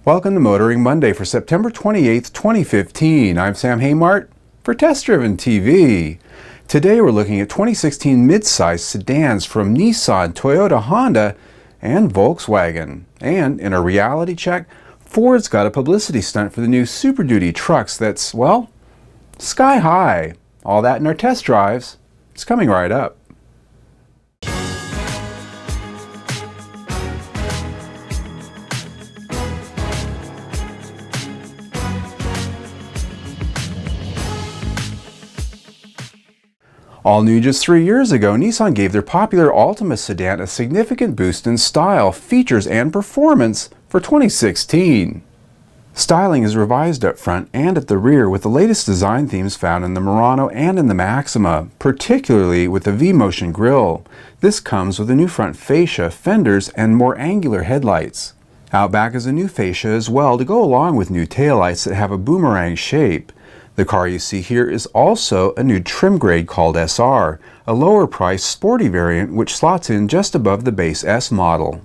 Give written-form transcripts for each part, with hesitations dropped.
Welcome to Motoring Monday for September 28th, 2015. I'm Sam Haymart for Test Driven TV. Today we're looking at 2016 mid-size sedans from Nissan, Toyota, Honda, and Volkswagen. And in a reality check, Ford's got a publicity stunt for the new Super Duty trucks that's, well, sky high. All that in our test drives. It's coming right up. All new just 3 years ago, Nissan gave their popular Altima sedan a significant boost in style, features, and performance for 2016. Styling is revised up front and at the rear with the latest design themes found in the Murano and in the Maxima, particularly with the V-Motion grille. This comes with a new front fascia, fenders, and more angular headlights. Out back is a new fascia as well to go along with new taillights that have a boomerang shape. The car you see here is also a new trim grade called SR, a lower priced sporty variant which slots in just above the base S model.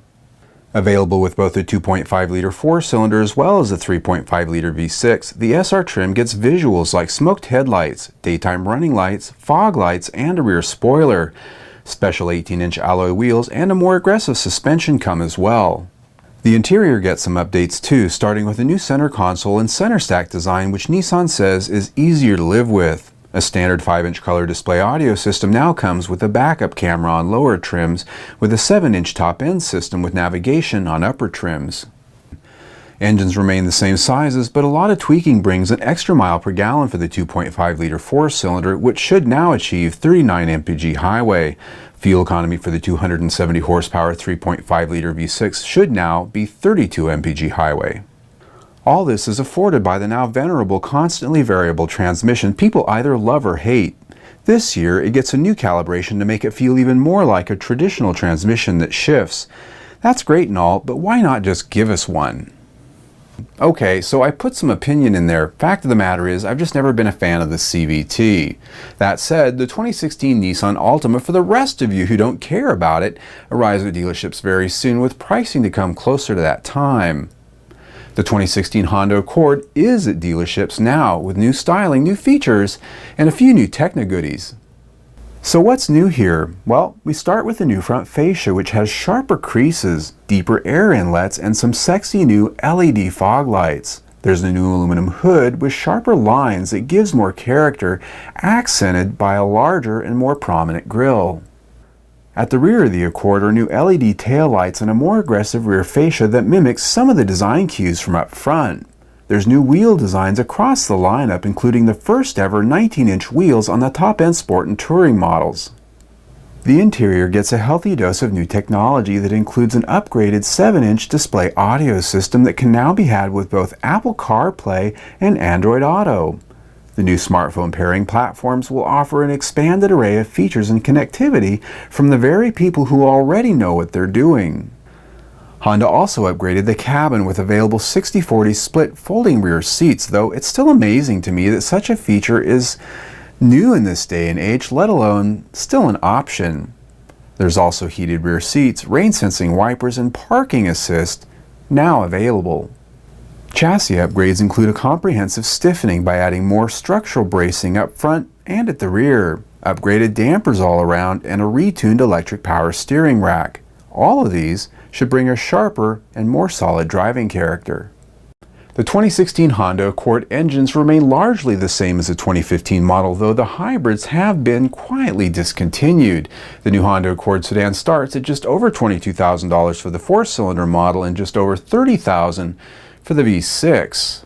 Available with both a 2.5-liter 4-cylinder as well as a 3.5-liter V6, the SR trim gets visuals like smoked headlights, daytime running lights, fog lights, and a rear spoiler. Special 18-inch alloy wheels and a more aggressive suspension come as well. The interior gets some updates too, starting with a new center console and center stack design which Nissan says is easier to live with. A standard 5-inch color display audio system now comes with a backup camera on lower trims, with a 7-inch top-end system with navigation on upper trims. Engines remain the same sizes, but a lot of tweaking brings an extra mile per gallon for the 2.5-liter 4-cylinder, which should now achieve 39 mpg highway. Fuel economy for the 270 horsepower 3.5-liter V6 should now be 32 mpg highway. All this is afforded by the now venerable constantly variable transmission people either love or hate. This year it gets a new calibration to make it feel even more like a traditional transmission that shifts. That's great and all, but why not just give us one? Okay, so I put some opinion in there. Fact of the matter is, I've just never been a fan of the CVT. That said, the 2016 Nissan Altima, for the rest of you who don't care about it, arrives at dealerships very soon with pricing to come closer to that time. The 2016 Honda Accord is at dealerships now with new styling, new features, and a few new Techno goodies. So what's new here? Well, we start with the new front fascia which has sharper creases, deeper air inlets, and some sexy new LED fog lights. There's a new aluminum hood with sharper lines that gives more character, accented by a larger and more prominent grille. At the rear of the Accord are new LED taillights and a more aggressive rear fascia that mimics some of the design cues from up front. There's new wheel designs across the lineup, including the first ever 19-inch wheels on the top-end sport and touring models. The interior gets a healthy dose of new technology that includes an upgraded 7-inch display audio system that can now be had with both Apple CarPlay and Android Auto. The new smartphone pairing platforms will offer an expanded array of features and connectivity from the very people who already know what they're doing. Honda also upgraded the cabin with available 60/40 split folding rear seats, though it's still amazing to me that such a feature is new in this day and age, let alone still an option. There's also heated rear seats, rain-sensing wipers, and parking assist now available. Chassis upgrades include a comprehensive stiffening by adding more structural bracing up front and at the rear, upgraded dampers all around, and a retuned electric power steering rack. All of these should bring a sharper and more solid driving character. The 2016 Honda Accord engines remain largely the same as the 2015 model, though the hybrids have been quietly discontinued. The new Honda Accord sedan starts at just over $22,000 for the 4-cylinder model and just over $30,000 for the V6.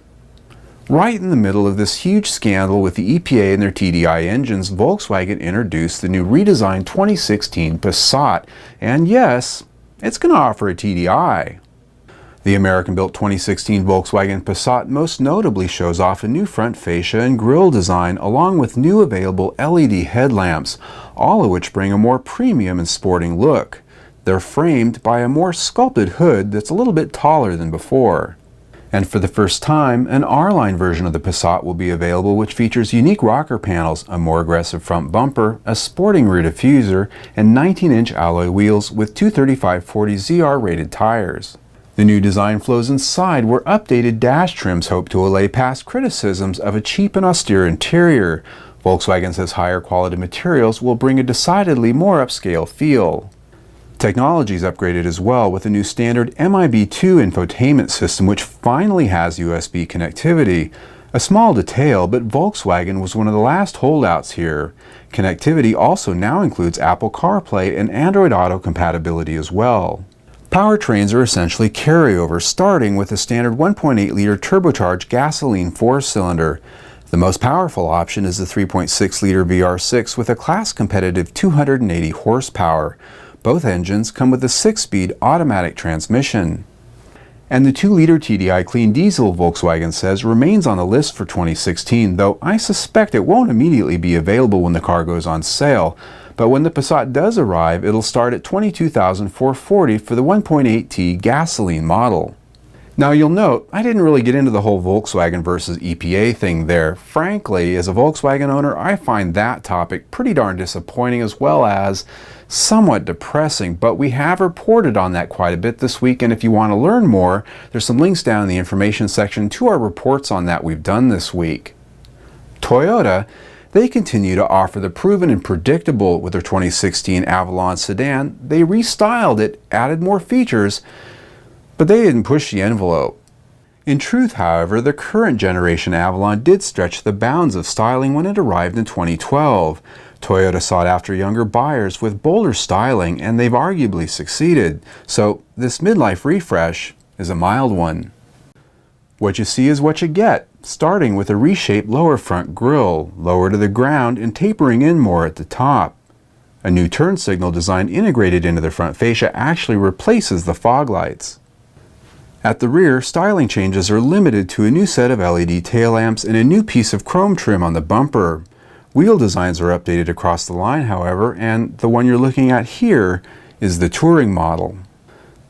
Right in the middle of this huge scandal with the EPA and their TDI engines, Volkswagen introduced the new redesigned 2016 Passat, and yes, it's going to offer a TDI. The American-built 2016 Volkswagen Passat most notably shows off a new front fascia and grille design along with new available LED headlamps, all of which bring a more premium and sporting look. They're framed by a more sculpted hood that's a little bit taller than before. And for the first time, an R-Line version of the Passat will be available, which features unique rocker panels, a more aggressive front bumper, a sporting rear diffuser, and 19-inch alloy wheels with 235/40 ZR rated tires. The new design flows inside, where updated dash trims hope to allay past criticisms of a cheap and austere interior. Volkswagen says higher quality materials will bring a decidedly more upscale feel. Technology is upgraded as well, with a new standard MIB2 infotainment system which finally has USB connectivity. A small detail, but Volkswagen was one of the last holdouts here. Connectivity also now includes Apple CarPlay and Android Auto compatibility as well. Powertrains are essentially carryovers, starting with a standard 1.8-liter turbocharged gasoline 4-cylinder. The most powerful option is the 3.6-liter VR6 with a class-competitive 280 horsepower. Both engines come with a 6-speed automatic transmission. And the 2-liter TDI clean diesel, Volkswagen says, remains on the list for 2016, though I suspect it won't immediately be available when the car goes on sale. But when the Passat does arrive, it'll start at $22,440 for the 1.8T gasoline model. Now you'll note, I didn't really get into the whole Volkswagen versus EPA thing there. Frankly, as a Volkswagen owner, I find that topic pretty darn disappointing as well as somewhat depressing, but we have reported on that quite a bit this week, and if you want to learn more, there's some links down in the information section to our reports on that we've done this week. Toyota, they continue to offer the proven and predictable with their 2016 Avalon sedan. They restyled it, added more features, but they didn't push the envelope. In truth, however, the current generation Avalon did stretch the bounds of styling when it arrived in 2012. Toyota sought after younger buyers with bolder styling, and they've arguably succeeded. So this midlife refresh is a mild one. What you see is what you get, starting with a reshaped lower front grille, lower to the ground and tapering in more at the top. A new turn signal design integrated into the front fascia actually replaces the fog lights. At the rear, styling changes are limited to a new set of LED tail lamps and a new piece of chrome trim on the bumper. Wheel designs are updated across the line, however, and the one you're looking at here is the Touring model.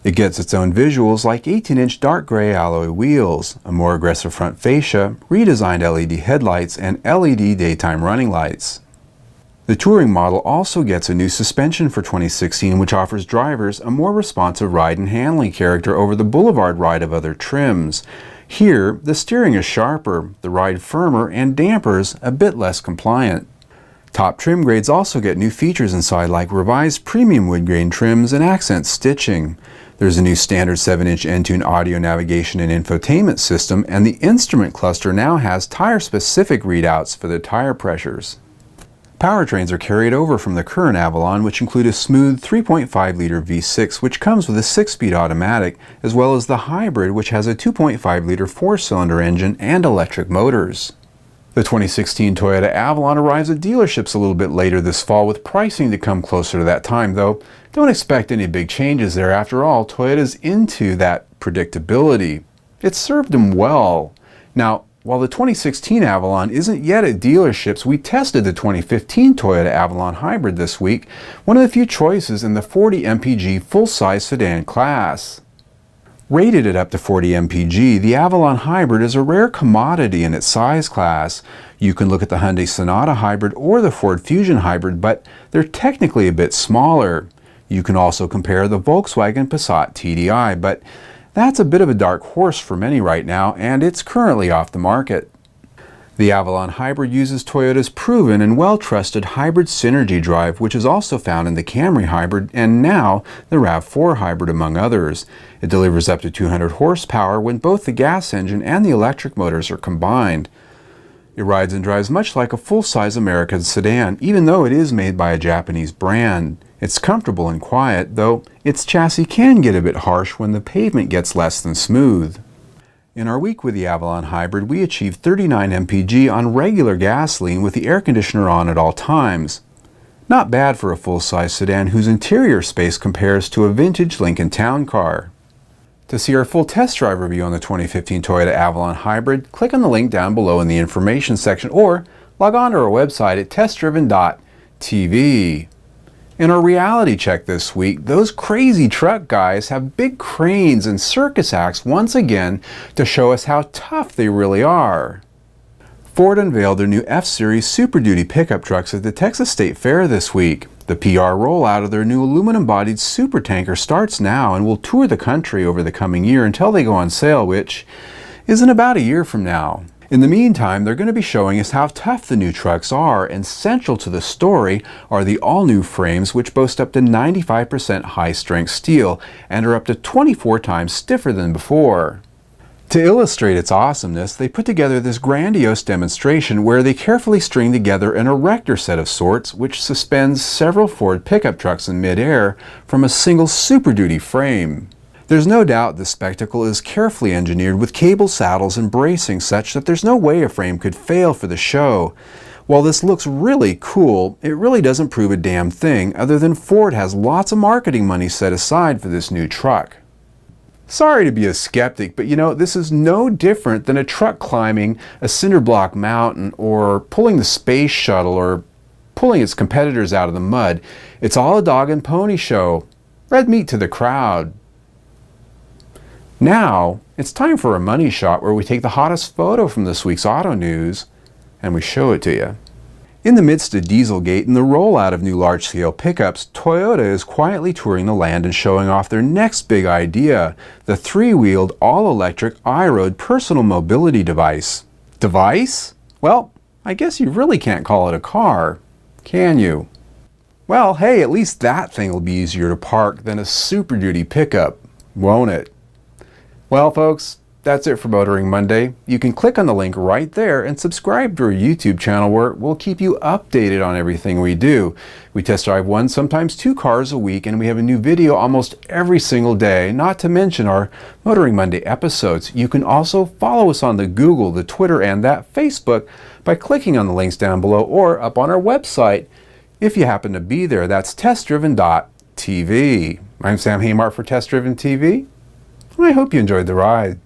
It gets its own visuals like 18-inch dark gray alloy wheels, a more aggressive front fascia, redesigned LED headlights, and LED daytime running lights. The Touring model also gets a new suspension for 2016, which offers drivers a more responsive ride and handling character over the boulevard ride of other trims. Here, the steering is sharper, the ride firmer, and dampers a bit less compliant. Top trim grades also get new features inside, like revised premium wood grain trims and accent stitching. There's a new standard 7-inch Entune audio navigation and infotainment system, and the instrument cluster now has tire-specific readouts for the tire pressures. Powertrains are carried over from the current Avalon, which include a smooth 3.5-liter V6, which comes with a 6-speed automatic, as well as the hybrid, which has a 2.5-liter 4-cylinder engine and electric motors. The 2016 Toyota Avalon arrives at dealerships a little bit later this fall, with pricing to come closer to that time, though don't expect any big changes there. After all, Toyota's into that predictability. It's served them well. Now, while the 2016 Avalon isn't yet at dealerships, we tested the 2015 Toyota Avalon Hybrid this week, one of the few choices in the 40 mpg full-size sedan class. Rated at up to 40 mpg, the Avalon Hybrid is a rare commodity in its size class. You can look at the Hyundai Sonata Hybrid or the Ford Fusion Hybrid, but they're technically a bit smaller. You can also compare the Volkswagen Passat TDI, but that's a bit of a dark horse for many right now, and it's currently off the market. The Avalon Hybrid uses Toyota's proven and well-trusted hybrid synergy drive, which is also found in the Camry Hybrid and now the RAV4 Hybrid, among others. It delivers up to 200 horsepower when both the gas engine and the electric motors are combined. It rides and drives much like a full-size American sedan, even though it is made by a Japanese brand. It's comfortable and quiet, though its chassis can get a bit harsh when the pavement gets less than smooth. In our week with the Avalon Hybrid, we achieved 39 mpg on regular gasoline with the air conditioner on at all times. Not bad for a full-size sedan whose interior space compares to a vintage Lincoln Town Car. To see our full test drive review on the 2015 Toyota Avalon Hybrid, click on the link down below in the information section or log on to our website at testdriven.tv. In our reality check this week, those crazy truck guys have big cranes and circus acts once again to show us how tough they really are. Ford unveiled their new F-Series Super Duty pickup trucks at the Texas State Fair this week. The PR rollout of their new aluminum-bodied supertanker starts now and will tour the country over the coming year until they go on sale, which is in about a year from now. In the meantime, they're going to be showing us how tough the new trucks are, and central to the story are the all-new frames, which boast up to 95% high-strength steel and are up to 24 times stiffer than before. To illustrate its awesomeness, they put together this grandiose demonstration where they carefully string together an erector set of sorts which suspends several Ford pickup trucks in mid-air from a single Super Duty frame. There's no doubt this spectacle is carefully engineered with cable saddles and bracing such that there's no way a frame could fail for the show. While this looks really cool, it really doesn't prove a damn thing other than Ford has lots of marketing money set aside for this new truck. Sorry to be a skeptic, but you know, this is no different than a truck climbing a cinder block mountain or pulling the space shuttle or pulling its competitors out of the mud. It's all a dog and pony show. Red meat to the crowd. Now, it's time for a money shot where we take the hottest photo from this week's auto news and we show it to you. In the midst of Dieselgate and the rollout of new large-scale pickups, Toyota is quietly touring the land and showing off their next big idea, the three-wheeled, all-electric I-Road personal mobility device. Device? Well, I guess you really can't call it a car, can you? Well, hey, at least that thing will be easier to park than a Super Duty pickup, won't it? Well, folks, that's it for Motoring Monday. You can click on the link right there and subscribe to our YouTube channel where we'll keep you updated on everything we do. We test drive one, sometimes two cars a week, and we have a new video almost every single day, not to mention our Motoring Monday episodes. You can also follow us on the Google, the Twitter, and that Facebook by clicking on the links down below or up on our website. If you happen to be there, that's testdriven.tv. I'm Sam Haymart for Test Driven TV. I hope you enjoyed the ride.